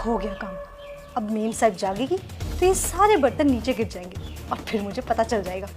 हो गया काम। अब मेम साहब जागेगी तो ये सारे बर्तन नीचे गिर जाएंगे और फिर मुझे पता चल जाएगा।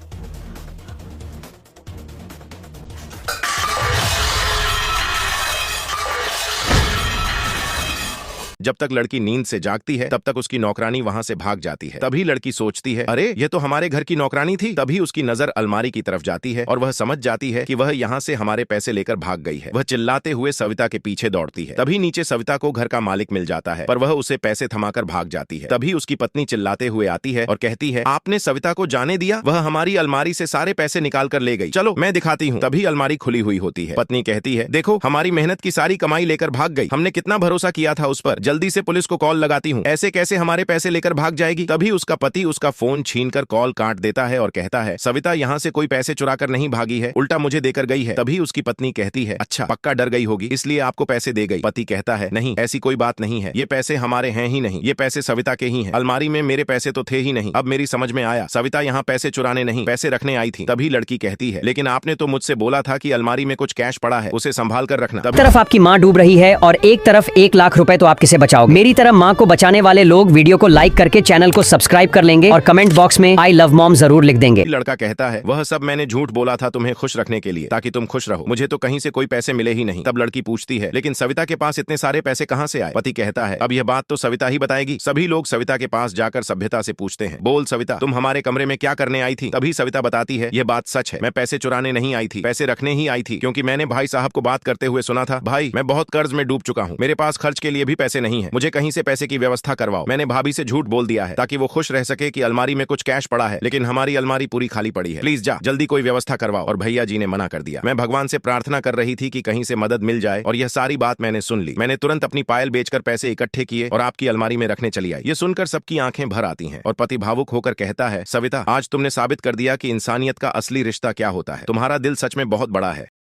जब तक लड़की नींद से जागती है तब तक उसकी नौकरानी वहां से भाग जाती है। तभी लड़की सोचती है, अरे ये तो हमारे घर की नौकरानी थी। तभी उसकी नजर अलमारी की तरफ जाती है और वह समझ जाती है कि वह यहाँ से हमारे पैसे लेकर भाग गई है। वह चिल्लाते हुए सविता के पीछे दौड़ती है। तभी नीचे सविता को घर का मालिक मिल जाता है, पर वह उसे पैसे थमाकर भाग जाती है। तभी उसकी पत्नी चिल्लाते हुए आती है और कहती है, आपने सविता को जाने दिया? वह हमारी अलमारी से सारे पैसे निकाल कर ले गई। चलो मैं दिखाती हूँ। तभी अलमारी खुली हुई होती है। पत्नी कहती है, देखो हमारी मेहनत की सारी कमाई लेकर भाग गई। हमने कितना भरोसा किया था उस पर। जल्दी से पुलिस को कॉल लगाती हूँ। ऐसे कैसे हमारे पैसे लेकर भाग जाएगी? तभी उसका पति उसका फोन छीनकर कॉल काट देता है और कहता है, सविता यहाँ से कोई पैसे चुरा कर नहीं भागी है, उल्टा मुझे देकर गई है। तभी उसकी पत्नी कहती है, अच्छा पक्का डर गई होगी इसलिए आपको पैसे दे गई। पति कहता है, नहीं ऐसी कोई बात नहीं है, ये पैसे हमारे हैं ही नहीं, ये पैसे सविता के ही हैं। अलमारी में मेरे पैसे तो थे ही नहीं। अब मेरी समझ में आया, सविता यहाँ पैसे चुराने नहीं पैसे रखने आई थी। तभी लड़की कहती है, लेकिन आपने तो मुझसे बोला था कि अलमारी में कुछ कैश पड़ा है, उसे संभाल कर रखना। एक तरफ आपकी माँ डूब रही है और एक तरफ 1 लाख रुपए तो आप किसे बचाओगे। मेरी तरह माँ को बचाने वाले लोग वीडियो को लाइक करके चैनल को सब्सक्राइब कर लेंगे और कमेंट बॉक्स में आई लव मॉम जरूर लिख देंगे। लड़का कहता है, वह सब मैंने झूठ बोला था तुम्हें खुश रखने के लिए, ताकि तुम खुश रहो। मुझे तो कहीं से कोई पैसे मिले ही नहीं। तब लड़की पूछती है, लेकिन सविता के पास इतने सारे पैसे कहाँ से आए? पति कहता है, अब यह बात तो सविता ही बताएगी। सभी लोग सविता के पास जाकर सभ्यता से पूछते हैं, बोल सविता तुम हमारे कमरे में क्या करने आई थी? तभी सविता बताती है, यह बात सच है, मैं पैसे चुराने नहीं आई थी, पैसे रखने ही आई थी, क्योंकि मैंने भाई साहब को बात करते हुए सुना था, भाई मैं बहुत कर्ज में डूब चुका हूँ, मेरे पास खर्च के लिए भी पैसे नहीं है, मुझे कहीं से पैसे की व्यवस्था करवाओ। मैंने भाभी से झूठ बोल दिया है ताकि वो खुश रह सके कि अलमारी में कुछ कैश पड़ा है, लेकिन हमारी अलमारी पूरी खाली पड़ी है। प्लीज जा जल्दी कोई व्यवस्था करवाओ। और भैया जी ने मना कर दिया। मैं भगवान से प्रार्थना कर रही थी कि कहीं से मदद मिल जाए और यह सारी बात मैंने सुन ली। मैंने तुरंत अपनी पायल बेचकर पैसे इकट्ठे किए और आपकी अलमारी में रखने चली आई। ये सुनकर सबकी आंखें भर आती हैं और पति भावुक होकर कहता है, सविता आज तुमने साबित कर दिया कि इंसानियत का असली रिश्ता क्या होता है। तुम्हारा दिल सच में बहुत बड़ा है।